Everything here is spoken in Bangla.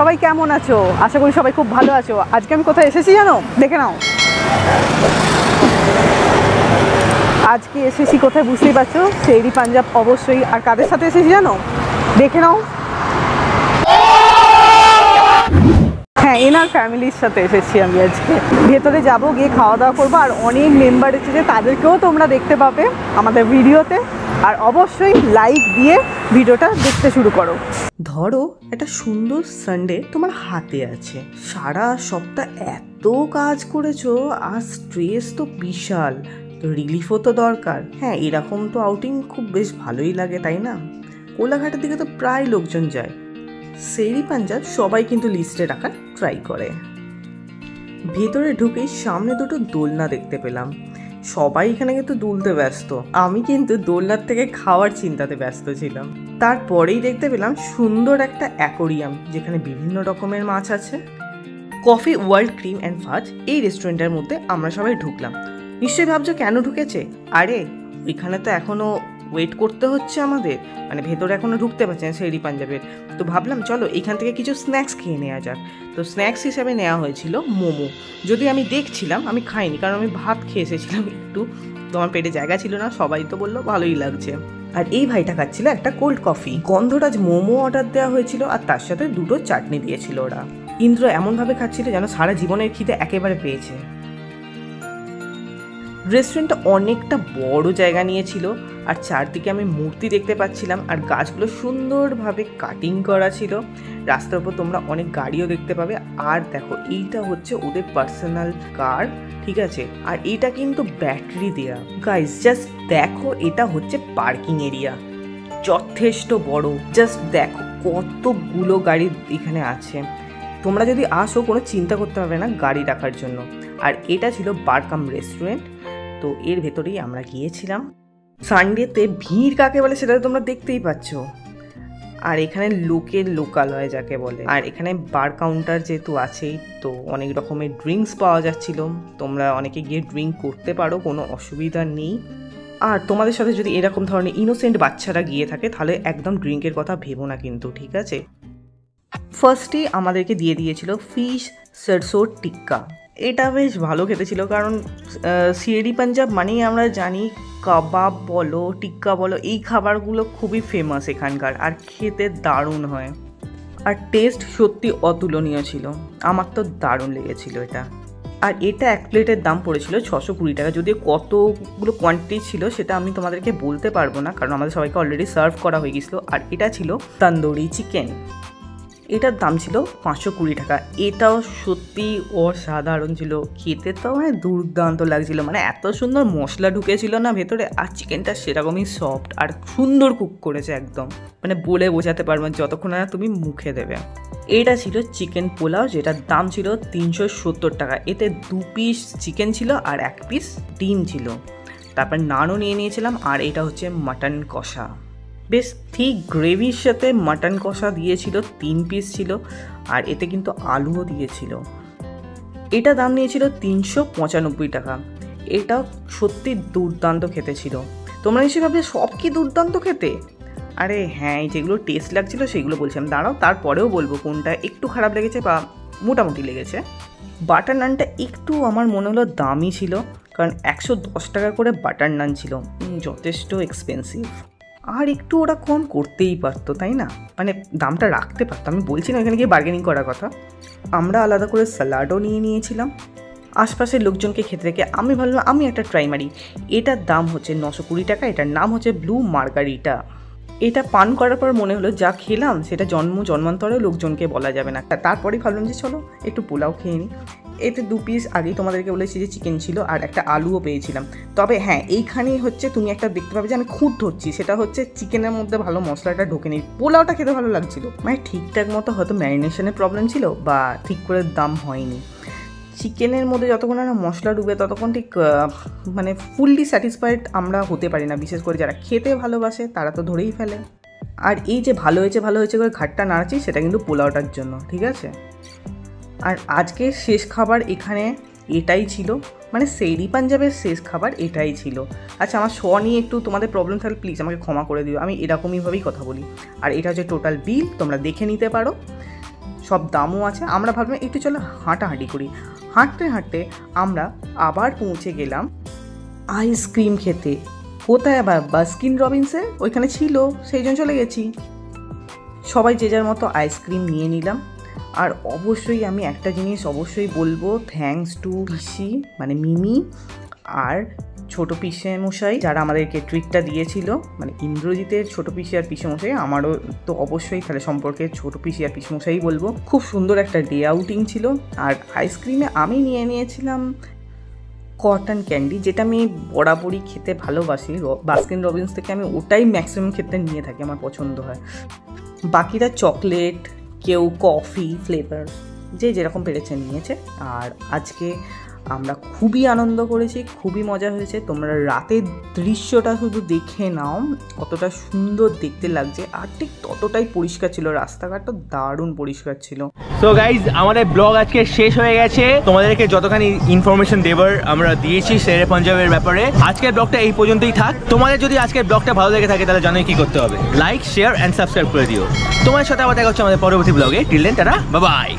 সবাই কেমন আছো? আশা করি সবাই খুব ভালো আছো। আজকে আমি কোথায় এসেছি জানো? দেখে নাও। আজকে এসেছি কোথায় বুঝতেই পারছো, শেরি পাঞ্জাব অবশ্যই। আর কাদের সাথে এসেছি জানো? দেখে নাও। হ্যাঁ, এনার ফ্যামিলির সাথে এসেছি আমি আজকে। ভেতরে যাব, গিয়ে খাওয়া দাওয়া করবো। আর অনেক মেম্বার এসেছে, তাদেরকেও তোমরা দেখতে পাবে আমাদের ভিডিওতে। আর অবশ্যই লাইক দিয়ে ভিডিওটা দেখতে শুরু করো। ধরো একটা সুন্দর সানডে তোমার হাতে আছে, সারা সপ্তাহ এত কাজ করেছো আর স্ট্রেস তো বিশাল, তো রিলিফও তো দরকার। হ্যাঁ, এরকম তো আউটিং খুব বেশ ভালোই লাগে, তাই না? কোলাঘাটের দিকে তো প্রায় লোকজন যায়। শেরি পাঞ্জাব সবাই কিন্তু লিস্টে রাখার ট্রাই করে। ভেতরে ঢুকেই সামনে দুটো দোলনা দেখতে পেলাম। সবাই এখানে কিন্তু দুলতে ব্যস্ত, আমি কিন্তু দোলনার থেকে খাওয়ার চিন্তাতে ব্যস্ত ছিলাম। তারপরেই দেখতে পেলাম সুন্দর একটা অ্যাকোরিয়াম, যেখানে বিভিন্ন রকমের মাছ আছে। কফি ওয়ার্ল্ড ক্রিম অ্যান্ড ফাজ এই রেস্টুরেন্টের মধ্যে আমরা সবাই ঢুকলাম। নিশ্চয়ই ভাবছো কেন ঢুকেছে? আরে ওইখানে তো এখনও ওয়েট করতে হচ্ছে আমাদের, মানে ভেতরে এখনও ঢুকতে পারছে না শেরি পাঞ্জাবের। তো ভাবলাম চলো এখান থেকে কিছু স্ন্যাক্স খেয়ে নেওয়া যাক। তো স্ন্যাক্স হিসাবে নেওয়া হয়েছিল মোমো। যদি আমি দেখছিলাম, আমি খাইনি, কারণ আমি ভাত খেয়ে এসেছিলাম একটু, তো আমার পেটে জায়গা ছিল না। সবাই তো বললো ভালোই লাগছে। আর এই ভাইটা খাচ্ছিল একটা কোল্ড কফি। গন্ধরাজ মোমো অর্ডার দেওয়া হয়েছিল, আর তার সাথে দুটো চাটনি দিয়েছিল ওরা। ইন্দ্র এমনভাবে খাচ্ছিল যেন সারা জীবনের খিদে একেবারে পেয়েছে। রেস্টুরেন্টটা অনেকটা বড় জায়গা নিয়েছিল, আর চারদিকে আমি মূর্তি দেখতে পাচ্ছিলাম, আর গাছগুলো সুন্দরভাবে কাটিং করা ছিল। রাস্তার উপর তোমরা অনেক গাড়িও দেখতে পাবে। আর দেখো, এইটা হচ্ছে ওদের পার্সোনাল কার, ঠিক আছে? আর এটা কিন্তু ব্যাটারি দেয়া। গাইস জাস্ট দেখো, এটা হচ্ছে পার্কিং এরিয়া, যথেষ্ট বড়। জাস্ট দেখো কতগুলো গাড়ি এখানে আছে। তোমরা যদি আসো, কোনো চিন্তা করতে হবে না গাড়ি রাখার জন্য। আর এটা ছিল বারকাম রেস্টুরেন্ট, তো এর ভেতরেই আমরা গিয়েছিলাম। সানডেতে ভিড় কাকে বলে সেটা তোমরা দেখতেই পাচ্ছ। আর এখানে লোকের লোকালয় যাকে বলে। আর এখানে বার কাউন্টার যেহেতু আছেই, তো অনেক রকমের ড্রিঙ্কস পাওয়া যাচ্ছিল। তোমরা অনেকে গিয়ে ড্রিঙ্ক করতে পারো, কোনো অসুবিধা নেই। আর তোমাদের সাথে যদি এরকম ধরনের ইনোসেন্ট বাচ্চারা গিয়ে থাকে, তাহলে একদম ড্রিঙ্কের কথা ভেবো না কিন্তু, ঠিক আছে? ফার্স্টে আমাদেরকে দিয়ে দিয়েছিল ফিশ সরসো টিক্কা। এটা বেশ ভালো খেতে ছিল, কারণ শেরি পাঞ্জাব মানেই আমরা জানি কাবাব বলো, টিক্কা বলো, এই খাবারগুলো খুবই ফেমাস এখানকার, আর খেতে দারুণ হয়। আর টেস্ট সত্যি অতুলনীয় ছিল, আমার তো দারুণ লেগেছিল এটা। আর এটা এক প্লেটের দাম পড়েছিল 620 টাকা। যদিও কতগুলো কোয়ান্টিটি ছিল সেটা আমি তোমাদেরকে বলতে পারবো না, কারণ আমাদের সবাইকে অলরেডি সার্ভ করা হয়ে গেছিলো। আর এটা ছিল তন্দুরি চিকেন, এটার দাম ছিল 520 টাকা। এটাও সত্যি অসাধারণ ছিল, খেতে তো মানে দুর্দান্ত লাগছিল। মানে এত সুন্দর মশলা ঢুকেছিল না ভেতরে, আর চিকেনটা সেরকমই সফট আর সুন্দর কুক করেছে একদম, মানে বলে বোঝাতে পারবো না যতক্ষণ না তুমি মুখে দেবে। এটা ছিল চিকেন পোলাও, যেটার দাম ছিল 370 টাকা। এতে 2 পিস চিকেন ছিল আর 1 পিস ডিম ছিল। তারপর নানও নিয়ে নিয়েছিলাম। আর এটা হচ্ছে মাটন কষা, বেশ ঠিক গ্রেভির সাথে মাটন কষা দিয়েছিল, 3 পিস ছিল। আর এতে কিন্তু আলুও দিয়েছিল। এটা দাম নিয়েছিল 395 টাকা। এটা সত্যি দুর্দান্ত খেতে ছিল। তোমরা নিশ্চয়ই ভাববে সব কি দুর্দান্ত খেতে? আরে হ্যাঁ, এই যেগুলো টেস্ট লাগছিল সেগুলো বলছিলাম, দাঁড়াও তারপরেও বলবো কোনটা একটু খারাপ লেগেছে বা মোটামুটি লেগেছে। বাটার নানটা একটু আমার মনে হলো দামি ছিল, কারণ 110 টাকা করে বাটার নান ছিল, যথেষ্ট এক্সপেন্সিভ। আর একটু ওরা কম করতেই পারতো, তাই না? মানে দামটা রাখতে পারতো। আমি বলছি না এখানে গিয়ে বার্গেনিং করার কথা। আমরা আলাদা করে স্যালাডও নিয়ে নিয়েছিলাম। আশপাশের লোকজনকে খেতে রেখে আমি ভাবলাম আমি একটা ট্রাই মারি। এটার দাম হচ্ছে 920 টাকা। এটার নাম হচ্ছে ব্লু মার্গারিটা। এটা পান করার পর মনে হলো যা খেলাম সেটা জন্মান্তরেও লোকজনকে বলা যাবে না। তারপরেই ভাবলাম যে চলো একটু পোলাও খেয়ে নিই। এতে 2 পিস আগেই তোমাদেরকে বলেছি যে চিকেন ছিল, আর একটা আলুও পেয়েছিলাম। তবে হ্যাঁ, এইখানেই হচ্ছে তুমি একটা দেখতে পাবে যে আমি খুঁত ধরছি, সেটা হচ্ছে চিকেনের মধ্যে ভালো মশলাটা ঢোকে নি। পোলাওটা খেতে ভালো লাগছিল, মানে ঠিকঠাক মতো হয়তো ম্যারিনেশনের প্রবলেম ছিল বা ঠিক করে দাম হয়নি। চিকেনের মধ্যে যতক্ষণ না মশলা ডুবে ততক্ষণ ঠিক মানে ফুললি স্যাটিসফাইড আমরা হতে পারি না। বিশেষ করে যারা খেতে ভালোবাসে তারা তো ধরেই ফেলে। আর এই যে ভালো হয়েছে করে ঘাটটা নাড়াচ্ছি, সেটা কিন্তু পোলাওটার জন্য, ঠিক আছে? আর আজকের শেষ খাবার এখানে এটাই ছিল, মানে শেরি পাঞ্জাবের শেষ খাবার এটাই ছিল। আচ্ছা, আমার নিয়ে একটু তোমাদের প্রবলেম থাকলে প্লিজ আমাকে ক্ষমা করে দিও, আমি এরকমইভাবেই কথা বলি। আর এটা হচ্ছে টোটাল বিল, তোমরা দেখে নিতে পারো। সব দামও আছে। আমরা ভাবলাম একটু চলো হাঁটাহাঁটি করি। হাঁটতে হাঁটতে আমরা আবার পৌঁছে গেলাম আইসক্রিম খেতে। কোথায় আবার? বাস্কিন রবিন্সে, ওইখানে ছিল, সেই জন্য চলে গেছি। সবাই যে যার মতো আইসক্রিম নিয়ে নিলাম। আর অবশ্যই আমি একটা জিনিস অবশ্যই বলবো, থ্যাঙ্কস টু পিসি মানে মিমি আর ছোটো পিসে মশাই যারা আমাদেরকে ট্রিটটা দিয়েছিল, মানে ইন্দ্রজিতের ছোটো পিসি আর পিসে মশাই, আমারও তো অবশ্যই তাহলে সম্পর্কে ছোটো পিসি আর পিসে মশাই বলবো। খুব সুন্দর একটা ডে আউটিং ছিল। আর আইসক্রিমে আমি নিয়েছিলাম কটন ক্যান্ডি, যেটা আমি বরাবরই খেতে ভালোবাসি। বাস্কিন রবিন্স থেকে আমি ওটাই ম্যাক্সিমাম ক্ষেত্রে নিয়ে থাকি, আমার পছন্দ হয়। বাকিরা চকলেট, কেউ কফি ফ্লেভার, যে যেরকম পেরেছে নিয়েছে। আর আজকে আমরা খুবই আনন্দ করেছি, খুবই মজা হয়েছে। তোমরা রাতের দৃশ্যটা শুধু দেখে নাও, কতটা সুন্দর দেখতে লাগছে। আর ঠিক ততটাই পরিষ্কার ছিল, রাস্তাঘাটটা দারুণ পরিষ্কার ছিল। সো গাইজ, আমাদের ব্লগ আজকে শেষ হয়ে গেছে। তোমাদেরকে যতখানি ইনফরমেশন দেবার আমরা দিয়েছি শেরে পাঞ্জাবের ব্যাপারে। আজকের ব্লগটা এই পর্যন্তই থাক। তোমাদের যদি আজকের ব্লগটা ভালো লেগে থাকে তাহলে জানোই কি করতে হবে, লাইক শেয়ার অ্যান্ড সাবস্ক্রাইব করে দিও। তোমার সাথে আবার দেখা হচ্ছে আমাদের পরবর্তী ব্লগে। Till then, tata, bye by.